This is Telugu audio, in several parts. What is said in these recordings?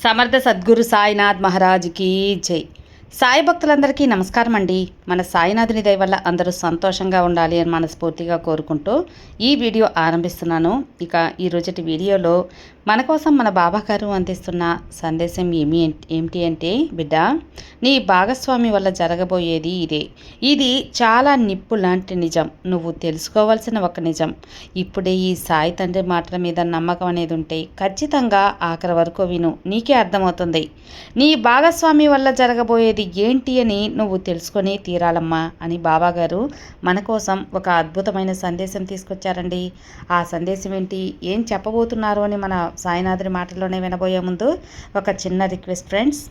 సమర్థ సద్గురు సాయినాథ్ మహారాజ్కి జై. సాయి భక్తులందరికీ నమస్కారం అండి. మన సాయినాథుని దయ వల్ల అందరూ సంతోషంగా ఉండాలి అని మనస్ఫూర్తిగా కోరుకుంటూ ఈ వీడియో ఆరంభిస్తున్నాను. ఇక ఈరోజుటి వీడియోలో మన కోసం మన బాబా గారు అందిస్తున్న సందేశం ఏమిటి అంటే, బిడ్డ, నీ భాగస్వామి వల్ల జరగబోయేది ఇదే. ఇది చాలా నిప్పు లాంటి నిజం. నువ్వు తెలుసుకోవాల్సిన ఒక నిజం. ఇప్పుడే ఈ సాయి తండ్రి మాటల మీద నమ్మకం అనేది ఉంటే ఖచ్చితంగా ఆఖరి వరకు విను, నీకే అర్థమవుతుంది. నీ భాగస్వామి వల్ల జరగబోయేది ఏంటి అని నువ్వు తెలుసుకొని తీరాలమ్మా అని బాబాగారు మన కోసం ఒక అద్భుతమైన సందేశం తీసుకొచ్చారండి. ఆ సందేశం ఏంటి, ఏం చెప్పబోతున్నారు అని మన సాయినాథుని మాటల్లోనే వినబోయే ముందు ఒక చిన్న రిక్వెస్ట్ ఫ్రెండ్స్.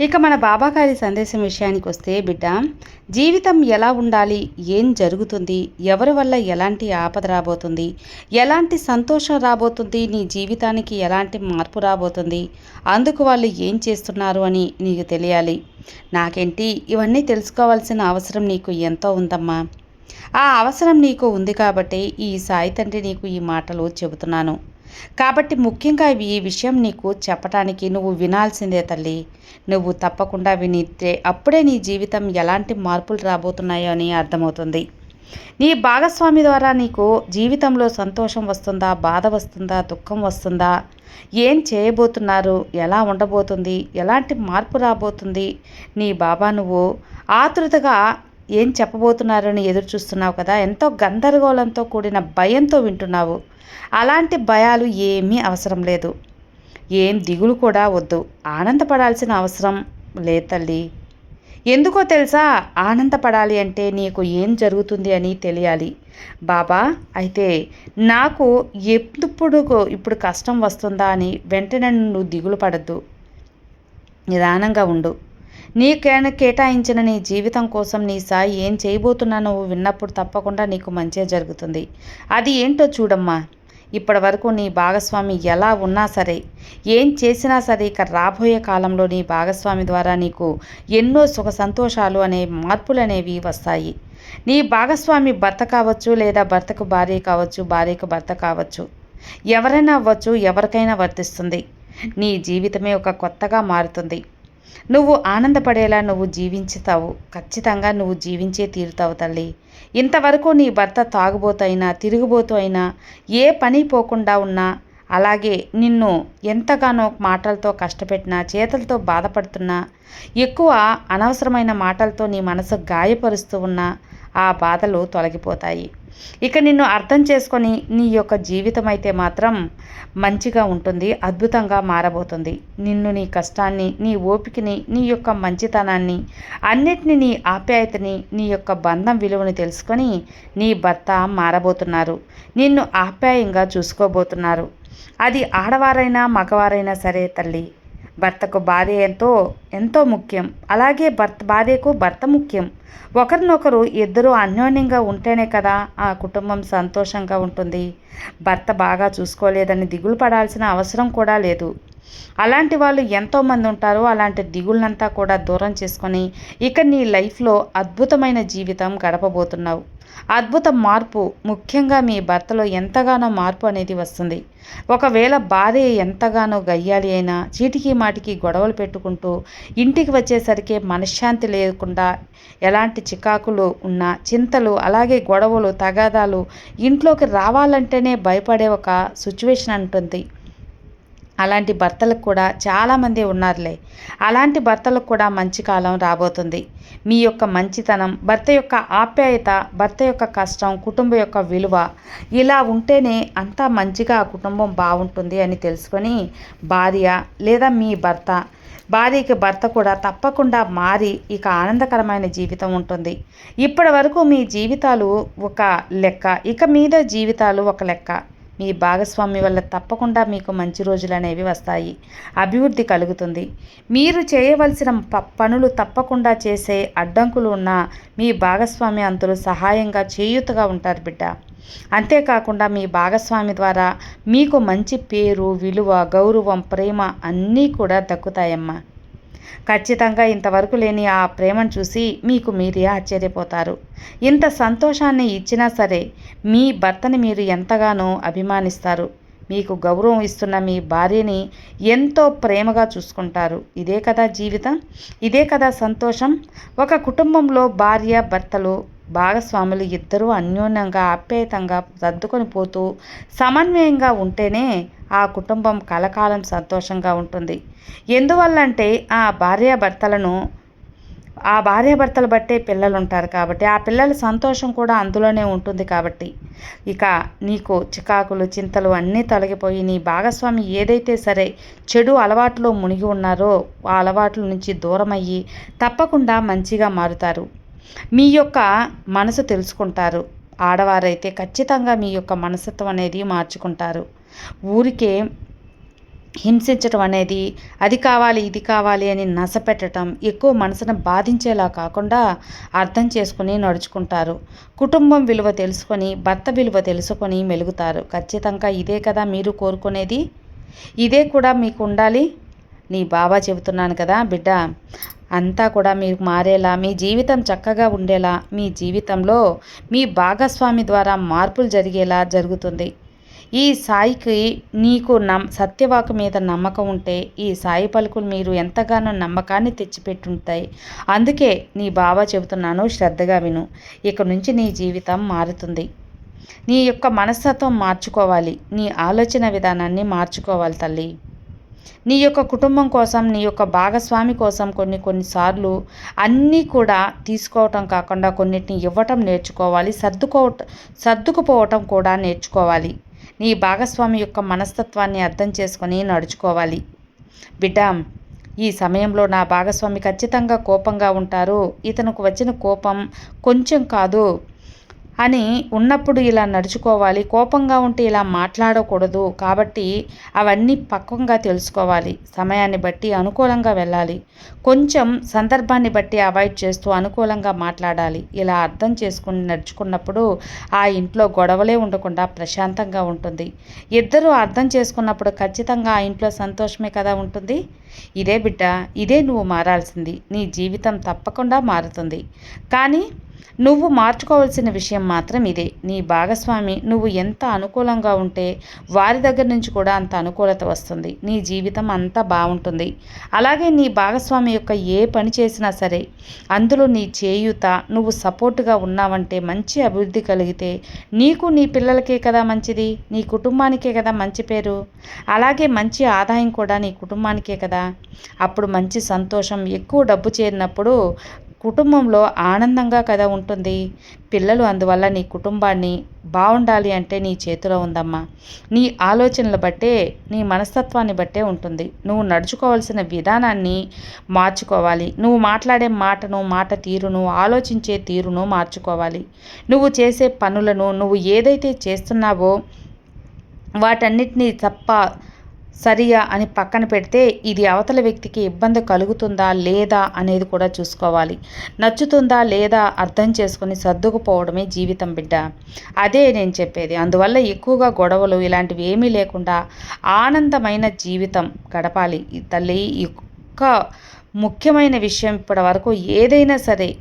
ఇక మన బాబాగారి సందేశం విషయానికి వస్తే, బిడ్డ, జీవితం ఎలా ఉండాలి, ఏం జరుగుతుంది, ఎవరి వల్ల ఎలాంటి ఆపద రాబోతుంది, ఎలాంటి సంతోషం రాబోతుంది, నీ జీవితానికి ఎలాంటి మార్పు రాబోతుంది, అందుకు వాళ్ళు ఏం చేస్తున్నారు అని నీకు తెలియాలి. నాకేంటి, ఇవన్నీ తెలుసుకోవాల్సిన అవసరం నీకు ఎంతో ఉందమ్మా. ఆ అవసరం నీకు ఉంది కాబట్టి ఈ సాయి తండ్రి నీకు ఈ మాటలు చెబుతున్నాను. కాబట్టి ముఖ్యంగా ఈ విషయం నీకు చెప్పటానికి నువ్వు వినాల్సిందే తల్లి. నువ్వు తప్పకుండా వినితే అప్పుడే నీ జీవితం ఎలాంటి మార్పులు రాబోతున్నాయో అని అర్థమవుతుంది. నీ భాగస్వామి ద్వారా నీకు జీవితంలో సంతోషం వస్తుందా, బాధ వస్తుందా, దుఃఖం వస్తుందా, ఏం చేయబోతున్నారు, ఎలా ఉండబోతుంది, ఎలాంటి మార్పు రాబోతుంది, నీ బాబా నువ్వు ఆతృతగా ఏం చెప్పబోతున్నారని ఎదురు చూస్తున్నావు కదా. ఎంతో గందరగోళంతో కూడిన భయంతో వింటున్నావు. అలాంటి భయాలు ఏమీ అవసరం లేదు. ఏం దిగులు కూడా వద్దు. ఆనందపడాల్సిన అవసరం లేదు తల్లి. ఎందుకో తెలుసా, ఆనందపడాలి అంటే నీకు ఏం జరుగుతుంది అని తెలియాలి. బాబా, అయితే నాకు ఇప్పుడు కష్టం వస్తుందా అని వెంటనే నువ్వు దిగులు పడద్దు. నిదానంగా ఉండు. కేటాయించిన నీ జీవితం కోసం నీ సాయి ఏం చేయబోతున్నా నువ్వు విన్నప్పుడు తప్పకుండా నీకు మంచే జరుగుతుంది. అది ఏంటో చూడమ్మా. ఇప్పటి వరకు నీ భాగస్వామి ఎలా ఉన్నా సరే, ఏం చేసినా సరే, ఇక రాబోయే కాలంలో నీ భాగస్వామి ద్వారా నీకు ఎన్నో సుఖ సంతోషాలు అనే మార్పులు అనేవి వస్తాయి. నీ భాగస్వామి భర్త కావచ్చు, లేదా భర్తకు భార్య కావచ్చు, భార్యకు భర్త కావచ్చు, ఎవరైనా అవ్వచ్చు, ఎవరికైనా వర్తిస్తుంది. నీ జీవితమే ఒక కొత్తగా మారుతుంది. నువ్వు ఆనందపడేలా నువ్వు జీవించుతావు. ఖచ్చితంగా నువ్వు జీవించే తీరుతావు తల్లి. ఇంతవరకు నీ భర్త తాగుబోతు అయినా, తిరుగుబోతు అయినా, ఏ పని పోకుండా ఉన్నా, అలాగే నిన్ను ఎంతగానో మాటలతో కష్టపెట్టినా, చేతులతో బాధపడుతున్నా, ఎక్కువ అనవసరమైన మాటలతో నీ మనసు గాయపరుస్తూ ఉన్నా, ఆ బాధలు తొలగిపోతాయి. ఇక నిన్ను అర్థం చేసుకొని నీ యొక్క జీవితం అయితే మాత్రం మంచిగా ఉంటుంది, అద్భుతంగా మారబోతుంది. నిన్ను, నీ కష్టాన్ని, నీ ఓపికని, నీ యొక్క మంచితనాన్ని, అన్నిటినీ, నీ ఆప్యాయతని, నీ యొక్క బంధం విలువని తెలుసుకొని నీ భర్త మారబోతున్నారు. నిన్ను ఆప్యాయంగా చూసుకోబోతున్నారు. అది ఆడవారైనా మగవారైనా సరే తల్లి. భర్తకు భార్య ఎంతో ముఖ్యం. అలాగే భార్యకు భర్త ముఖ్యం. ఒకరినొకరు ఇద్దరు అన్యోన్యంగా ఉంటేనే కదా ఆ కుటుంబం సంతోషంగా ఉంటుంది. భర్త బాగా చూసుకోలేదని దిగులు పడాల్సిన అవసరం కూడా లేదు. అలాంటి వాళ్ళు ఎంతోమంది ఉంటారు. అలాంటి దిగుళ్ళంతా కూడా దూరం చేసుకొని ఇక నీ లైఫ్లో అద్భుతమైన జీవితం గడపబోతున్నావు. అద్భుత మార్పు, ముఖ్యంగా మీ భర్తలో ఎంతగానో మార్పు అనేది వస్తుంది. ఒకవేళ భార్య ఎంతగానో గయ్యాలి అయినా చీటికి మాటికి గొడవలు పెట్టుకుంటూ ఇంటికి వచ్చేసరికి మనశ్శాంతి లేకుండా ఎలాంటి చికాకులు ఉన్నా, చింతలు, అలాగే గొడవలు, తగాదాలు, ఇంట్లోకి రావాలంటేనే భయపడే ఒక సిచ్యువేషన్ ఉంటుంది. అలాంటి భర్తలకు కూడా చాలామంది ఉన్నారులే. అలాంటి భర్తలకు కూడా మంచి కాలం రాబోతుంది. మీ యొక్క మంచితనం, భర్త యొక్క ఆప్యాయత, భర్త యొక్క కష్టం, కుటుంబం యొక్క విలువ ఇలా ఉంటేనే అంతా మంచిగా ఆ కుటుంబం బాగుంటుంది అని తెలుసుకొని భార్య లేదా మీ భర్త, భార్యకి భర్త కూడా తప్పకుండా మారి ఇక ఆనందకరమైన జీవితం ఉంటుంది. ఇప్పటి వరకు మీ జీవితాలు ఒక లెక్క, ఇక మీద జీవితాలు ఒక లెక్క. మీ భాగస్వామి వల్ల తప్పకుండా మీకు మంచి రోజులు అనేవి వస్తాయి. అభివృద్ధి కలుగుతుంది. మీరు చేయవలసిన పనులు తప్పకుండా చేసే అడ్డంకులు ఉన్న మీ భాగస్వామి అంతులు సహాయంగా, చేయూతగా ఉంటారు బిడ్డ. అంతేకాకుండా మీ భాగస్వామి ద్వారా మీకు మంచి పేరు, విలువ, గౌరవం, ప్రేమ అన్నీ కూడా దక్కుతాయమ్మా. ఖచ్చితంగా ఇంతవరకు లేని ఆ ప్రేమను చూసి మీకు మీరే ఆశ్చర్యపోతారు. ఇంత సంతోషాన్ని ఇచ్చినా సరే మీ భర్తని మీరు ఎంతగానో అభిమానిస్తారు. మీకు గౌరవం ఇస్తున్న మీ భార్యని ఎంతో ప్రేమగా చూసుకుంటారు. ఇదే కదా జీవితం, ఇదే కదా సంతోషం. ఒక కుటుంబంలో భార్య భర్తలు భాగస్వాములు ఇద్దరూ అన్యోన్యంగా, ఆప్యాయతంగా సర్దుకొని పోతూ సమన్వయంగా ఉంటేనే ఆ కుటుంబం కలకాలం సంతోషంగా ఉంటుంది. ఎందువల్లంటే ఆ భార్యాభర్తలు బట్టే పిల్లలు ఉంటారు కాబట్టి, ఆ పిల్లల సంతోషం కూడా అందులోనే ఉంటుంది కాబట్టి, ఇక నీకు చికాకులు, చింతలు అన్నీ తొలగిపోయి నీ భాగస్వామి ఏదైతే సరే చెడు అలవాట్లో మునిగి ఉన్నారో ఆ అలవాట్ల నుంచి దూరమయ్యి తప్పకుండా మంచిగా మారుతారు. మీ యొక్క మనసు తెలుసుకుంటారు. ఆడవారైతే ఖచ్చితంగా మీ యొక్క మనస్తత్వం అనేది మార్చుకుంటారు. ఊరికే హింసించటం అనేది, అది కావాలి ఇది కావాలి అని నసపెట్టడం, ఎక్కువ మనసును బాధించేలా కాకుండా అర్థం చేసుకుని నడుచుకుంటారు. కుటుంబం విలువ తెలుసుకొని, భర్త విలువ తెలుసుకొని మెలుగుతారు. ఖచ్చితంగా ఇదే కదా మీరు కోరుకునేది, ఇదే కూడా మీకు ఉండాలి. నీ బాబా చెబుతున్నాను కదా బిడ్డ, అంతా కూడా మీరు మారేలా, మీ జీవితం చక్కగా ఉండేలా, మీ జీవితంలో మీ భాగస్వామి ద్వారా మార్పులు జరిగేలా జరుగుతుంది. ఈ సాయికి నీకు సత్యవాకు మీద నమ్మకం ఉంటే ఈ సాయి పలుకులు మీరు ఎంతగానో నమ్మకాన్ని తెచ్చిపెట్టుంటాయి. అందుకే నీ బాబా చెబుతున్నాను, శ్రద్ధగా విను. ఇక నుంచి నీ జీవితం మారుతుంది. నీ యొక్క మనస్తత్వం మార్చుకోవాలి, నీ ఆలోచన విధానాన్ని మార్చుకోవాలి తల్లి. నీ యొక్క కుటుంబం కోసం, నీ యొక్క భాగస్వామి కోసం కొన్నిసార్లు అన్నీ కూడా తీసుకోవటం కాకుండా కొన్నిటిని ఇవ్వటం నేర్చుకోవాలి. సర్దుకుపోవటం కూడా నేర్చుకోవాలి. నీ భాగస్వామి యొక్క మనస్తత్వాన్ని అర్థం చేసుకొని నడుచుకోవాలి. బిడ్డ, ఈ సమయంలో నా భాగస్వామి ఖచ్చితంగా కోపంగా ఉంటారు, ఇతనికి వచ్చిన కోపం కొంచెం కాదు అని ఉన్నప్పుడు ఇలా నడుచుకోవాలి. కోపంగా ఉంటే ఇలా మాట్లాడకూడదు. కాబట్టి అవన్నీ పక్వంగా తెలుసుకోవాలి. సమయాన్ని బట్టి అనుకూలంగా వెళ్ళాలి. కొంచెం సందర్భాన్ని బట్టి అవాయిడ్ చేస్తూ అనుకూలంగా మాట్లాడాలి. ఇలా అర్థం చేసుకుని నడుచుకున్నప్పుడు ఆ ఇంట్లో గొడవలే ఉండకుండా ప్రశాంతంగా ఉంటుంది. ఇద్దరూ అర్థం చేసుకున్నప్పుడు ఖచ్చితంగా ఆ ఇంట్లో సంతోషమే కదా ఉంటుంది. ఇదే బిడ్డ, ఇదే నువ్వు మారాల్సింది. నీ జీవితం తప్పకుండా మారుతుంది. కానీ నువ్వు మార్చుకోవాల్సిన విషయం మాత్రం ఇదే. నీ భాగస్వామి నువ్వు ఎంత అనుకూలంగా ఉంటే వారి దగ్గర నుంచి కూడా అంత అనుకూలత వస్తుంది. నీ జీవితం అంతా బాగుంటుంది. అలాగే నీ భాగస్వామి యొక్క ఏ పని చేసినా సరే అందులో నీ చేయూత, నువ్వు సపోర్టుగా ఉన్నావంటే, మంచి అభివృద్ధి కలిగితే నీకు, నీ పిల్లలకే కదా మంచిది, నీ కుటుంబానికే కదా మంచి పేరు, అలాగే మంచి ఆదాయం కూడా నీ కుటుంబానికే కదా. అప్పుడు మంచి సంతోషం, ఎక్కువ డబ్బు చేరినప్పుడు కుటుంబంలో ఆనందంగా కదా ఉంటుంది. పిల్లలు అందువల్ల నీ కుటుంబాన్ని బాగుండాలి అంటే నీ చేతిలో ఉందమ్మా. నీ ఆలోచనలు బట్టే, నీ మనస్తత్వాన్ని బట్టే ఉంటుంది. నువ్వు నడుచుకోవాల్సిన విధానాన్ని మార్చుకోవాలి. నువ్వు మాట్లాడే మాటను, మాట తీరును, ఆలోచించే తీరును మార్చుకోవాలి. నువ్వు చేసే పనులను, నువ్వు ఏదైతే చేస్తున్నావో వాటన్నిటినీ సరియా అని పక్కన పెడితే ఇది అవతల వ్యక్తికి ఇబ్బంది కలుగుతుందా లేదా అనేది కూడా చూసుకోవాలి. నచ్చుతుందా లేదా అర్థం చేసుకొని సర్దుకుపోవడమే జీవితం బిడ్డ. అదే నేను చెప్పేది. అందువల్ల ఎక్కువగా గొడవలు ఇలాంటివి ఏమీ లేకుండా ఆనందమైన జీవితం గడపాలి ఈ తల్లి. ఒక్క ముఖ్యమైన విషయం, ఇప్పటి వరకు ఏదైనా సరే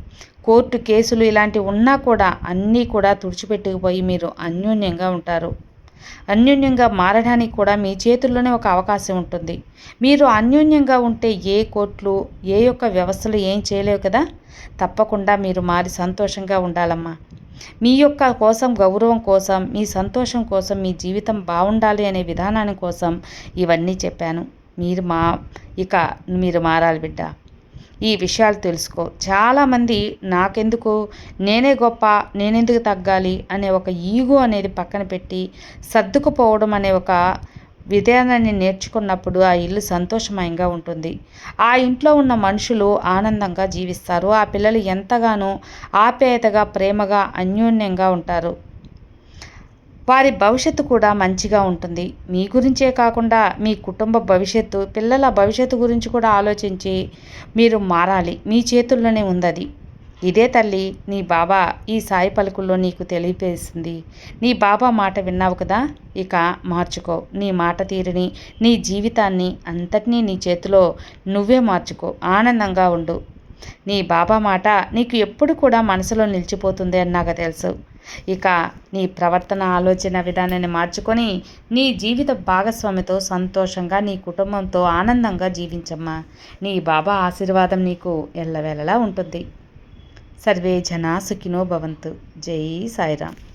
కోర్టు కేసులు ఇలాంటివి ఉన్నా కూడా అన్నీ కూడా తుడిచిపెట్టుకుపోయి మీరు అన్యోన్యంగా ఉంటారు. అన్యోన్యంగా మారడానికి కూడా మీ చేతుల్లోనే ఒక అవకాశం ఉంటుంది. మీరు అన్యోన్యంగా ఉంటే ఏ కోర్టులు ఏ యొక్క వ్యవస్థలు ఏం చేయలేవు కదా. తప్పకుండా మీరు మారి సంతోషంగా ఉండాలమ్మా. మీ యొక్క కోసం, గౌరవం కోసం, మీ సంతోషం కోసం, మీ జీవితం బాగుండాలి అనే విధానాన్ని కోసం ఇవన్నీ చెప్పాను. ఇక మీరు మారాలి బిడ్డ. ఈ విషయాలు తెలుసుకో. చాలామంది నాకెందుకు, నేనే గొప్ప, నేనెందుకు తగ్గాలి అనే ఒక ఈగో అనేది పక్కన పెట్టి సర్దుకుపోవడం అనే ఒక విధానాన్ని నేర్చుకున్నప్పుడు ఆ ఇల్లు సంతోషమయంగా ఉంటుంది. ఆ ఇంట్లో ఉన్న మనుషులు ఆనందంగా జీవిస్తారు. ఆ పిల్లలు ఎంతగానో ఆప్యాయతగా, ప్రేమగా, అన్యోన్యంగా ఉంటారు. వారి భవిష్యత్తు కూడా మంచిగా ఉంటుంది. మీ గురించే కాకుండా మీ కుటుంబ భవిష్యత్తు, పిల్లల భవిష్యత్తు గురించి కూడా ఆలోచించి మీరు మారాలి. మీ చేతుల్లోనే ఉందది. ఇదే తల్లి నీ బాబా ఈ సాయి పలుకుల్లో నీకు తెలియపేసింది. నీ బాబా మాట విన్నావు కదా. ఇక మార్చుకో నీ మాట తీరుని, నీ జీవితాన్ని అంతటినీ నీ చేతిలో నువ్వే మార్చుకో. ఆనందంగా ఉండు. నీ బాబా మాట నీకు ఎప్పుడు కూడా మనసులో నిలిచిపోతుంది అని నాకు తెలుసు. ఇక నీ ప్రవర్తన, ఆలోచన విధానాన్ని మార్చుకొని నీ జీవిత భాగస్వామితో సంతోషంగా, నీ కుటుంబంతో ఆనందంగా జీవించమ్మా. నీ బాబా ఆశీర్వాదం నీకు ఎల్లవేళలా ఉంటుంది. సర్వే జనా సుఖినో భవంతు. జై సాయిరామ్.